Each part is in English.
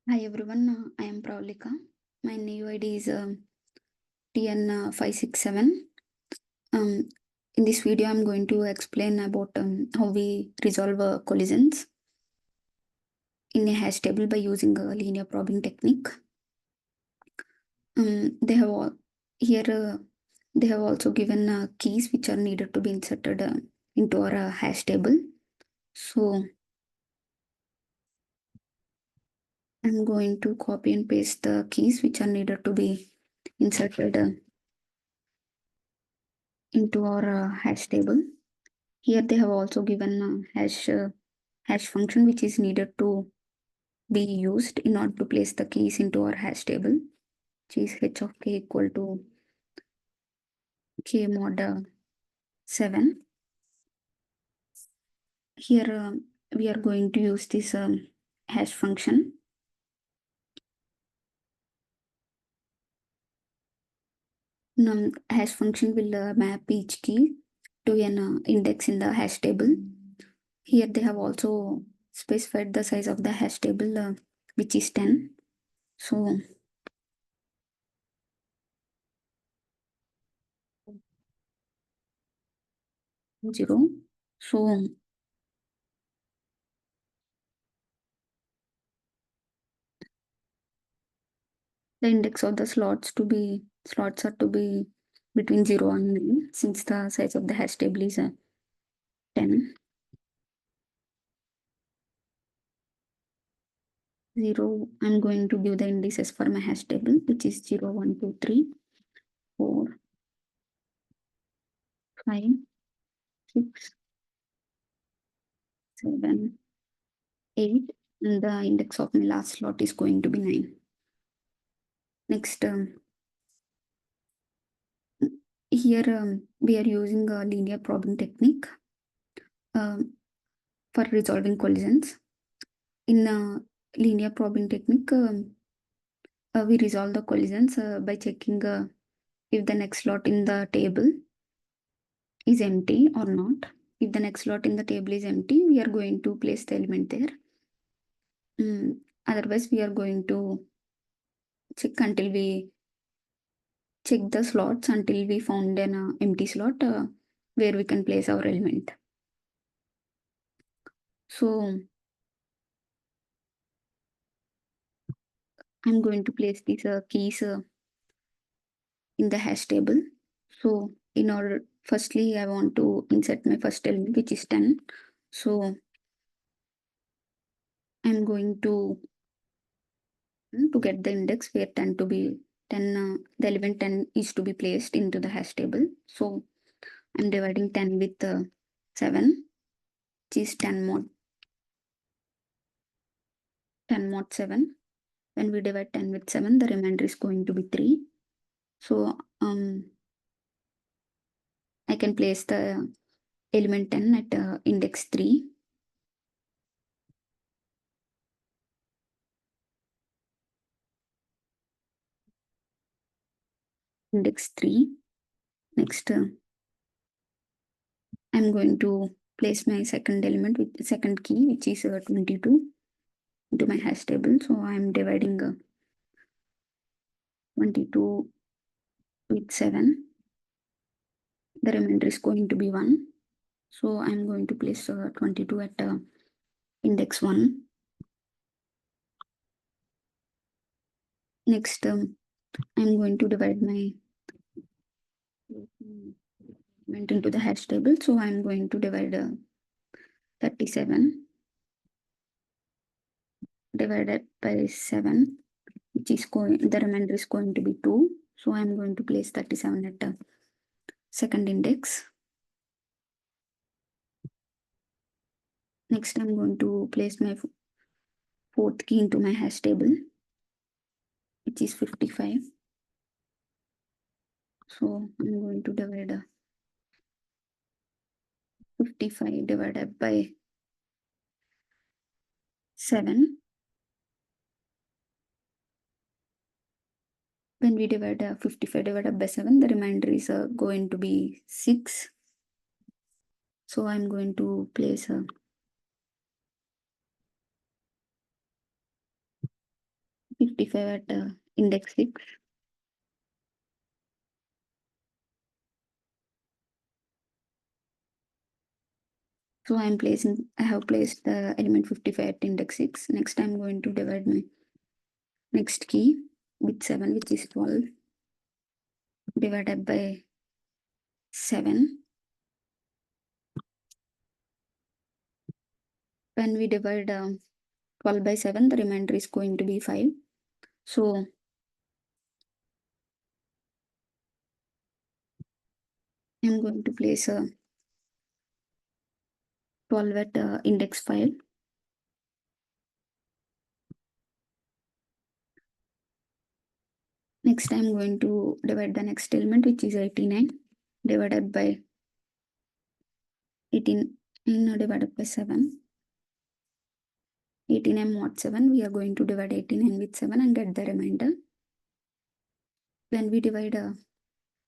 Hi everyone, I am Pravalika. My new ID is TN567. In this video, I'm going to explain about how we resolve collisions in a hash table by using a linear probing technique. They have all, here they have also given keys which are needed to be inserted into our hash table. So I'm going to copy and paste the keys which are needed to be inserted into our hash table. Here they have also given a hash function which is needed to be used in order to place the keys into our hash table, which is h of k equal to k mod 7. Here we are going to use this hash function. Hash function will map each key to an index in the hash table. Here they have also specified the size of the hash table, which is 10. So 0. So the index of the slots are to be between 0 and 9, since the size of the hash table is 10. 0, I'm going to give the indices for my hash table, which is 0, 1, 2, 3, 4, 5, 6, 7, 8, and the index of my last slot is going to be 9. Next, here we are using a linear probing technique um, for resolving collisions. In linear probing technique, we resolve the collisions by checking if the next slot in the table is empty or not. If the next slot in the table is empty, we are going to place the element there. Otherwise, we are going to check the slots until we found an empty slot where we can place our element. So I'm going to place these keys in the hash table. So in order, firstly, I want to insert my first element, which is 10. So I'm going to get the index where 10 to be 10, the element 10 is to be placed into the hash table. So I'm dividing 10 with 7, which is 10 mod 7. When we divide 10 with 7, the remainder is going to be 3. So I can place the element 10 at index 3. Index 3. Next, I'm going to place my second element with the second key, which is 22, into my hash table. So I'm dividing 22 with 7. The remainder is going to be 1. So I'm going to place 22 at index 1. Next, I'm going to divide my element into the hash table. So I'm going to divide 37 divided by 7, which is the remainder is going to be 2. So I'm going to place 37 at the second index. Next, I'm going to place my fourth key into my hash table, which is 55. So I'm going to divide 55 divided by 7. When we divide 55 divided by 7, the remainder is going to be 6. So I'm going to place 55 at index 6. So I have placed the element 55 at index 6. Next I'm going to divide my next key with 7, which is 12, divided by 7. When we divide 12 by 7, the remainder is going to be 5. So I'm going to place 12 at index 5. Next I'm going to divide the next element, which is 89, divided by 18 divided by 7. 89 mod 7. We are going to divide 89 with 7 and get the remainder. When we divide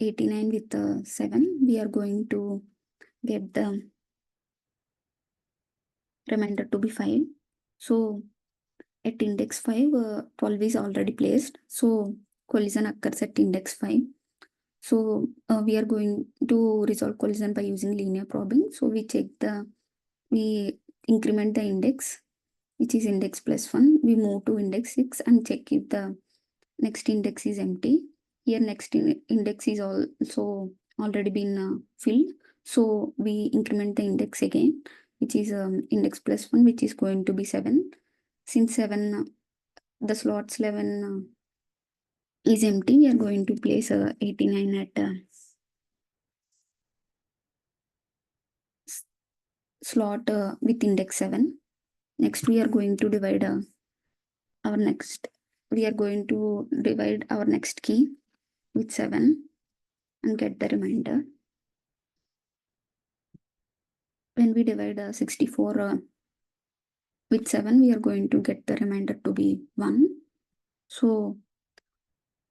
89 with 7, we are going to get the remainder to be 5. So at index 5, 12 is already placed. So collision occurs at index 5. So we are going to resolve collision by using linear probing. So we increment the index, which is index plus 1. We move to index 6 and check if the next index is empty. Here next index is also already been filled. So we increment the index again, which is index plus 1, which is going to be 7. Since 7, the slots 11 is empty, we are going to place 89 at slot with index 7. Next we are going to divide our next key with 7 and get the remainder. When we divide 64 with 7, we are going to get the remainder to be 1. So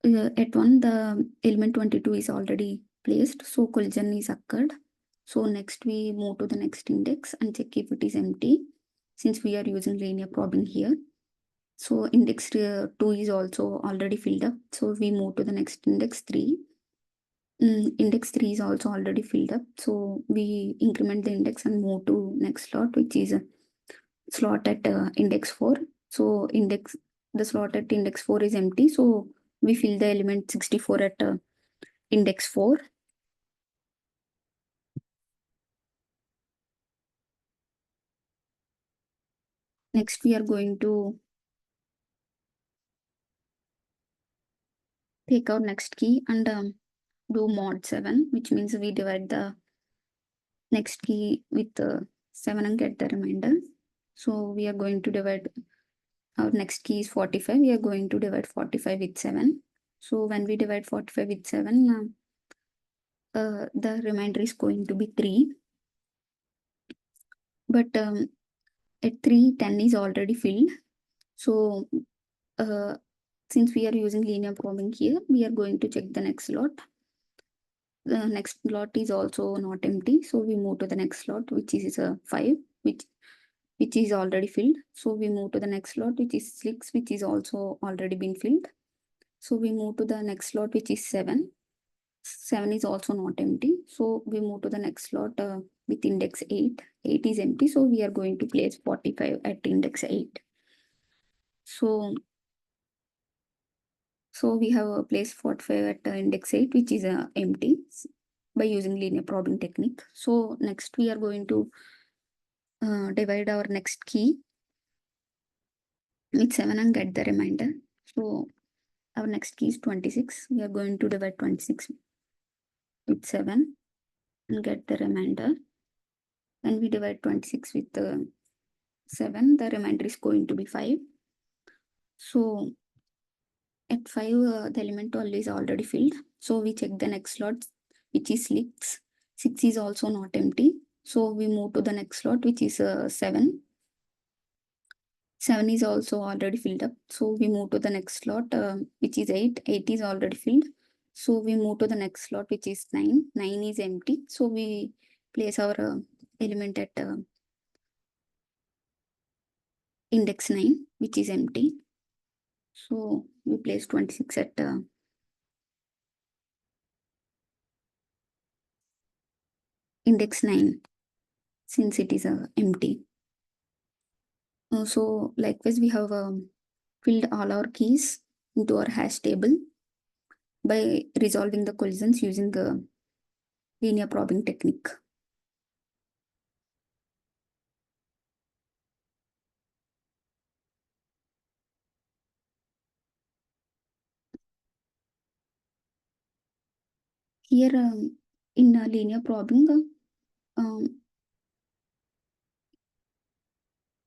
at 1, the element 22 is already placed, so collision is occurred. So next we move to the next index and check if it is empty, since we are using linear probing here. So index 2 is also already filled up. So we move to the next index 3. Index 3 is also already filled up. So we increment the index and move to next slot, which is a slot at index 4. So the slot at index 4 is empty. So we fill the element 64 at index 4. Next we are going to take our next key and do mod 7, which means we divide the next key with 7 and get the remainder. So we are going to divide, our next key is 45. We are going to divide 45 with 7. So when we divide 45 with 7, the remainder is going to be 3. But at 3, 10 is already filled. So since we are using linear probing here, we are going to check the next slot. The next slot is also not empty. So we move to the next slot, which is 5, which is already filled. So we move to the next slot, which is 6, which is also already been filled. So we move to the next slot, which is 7. 7 is also not empty. So we move to the next slot with index 8. 8 is empty. So we are going to place 45 at index 8. So we have a place 45 at index 8, which is empty by using linear probing technique. So next we are going to divide our next key with 7 and get the remainder. So our next key is 26. We are going to divide 26 with 7 and get the remainder. When we divide 26 with 7, the remainder is going to be 5. So at 5, the element 12 is already filled. So we check the next slot, which is 6. 6 is also not empty. So we move to the next slot, which is 7. 7 is also already filled up. So we move to the next slot, which is 8. 8 is already filled. So we move to the next slot, which is 9. 9 is empty. So we place our element at index 9, which is empty. So we place 26 at index 9 since it is empty. So likewise, we have filled all our keys into our hash table by resolving the collisions using the linear probing technique. Here in linear probing,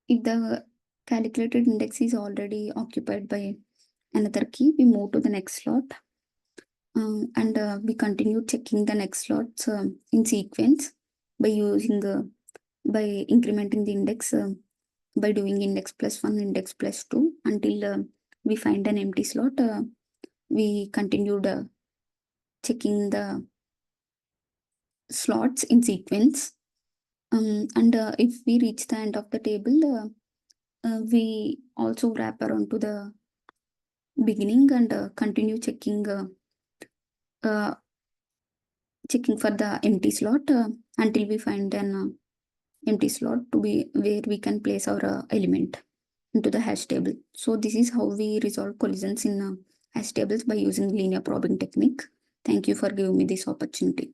if the calculated index is already occupied by another key, we move to the next slot, and we continue checking the next slots in sequence by using by incrementing the index by doing index plus 1, index plus 2 until we find an empty slot. We continued checking the slots in sequence, and if we reach the end of the table, we also wrap around to the beginning and continue uh, checking for the empty slot until we find an empty slot to be where we can place our element into the hash table. So this is how we resolve collisions in hash tables by using linear probing technique. Thank you for giving me this opportunity.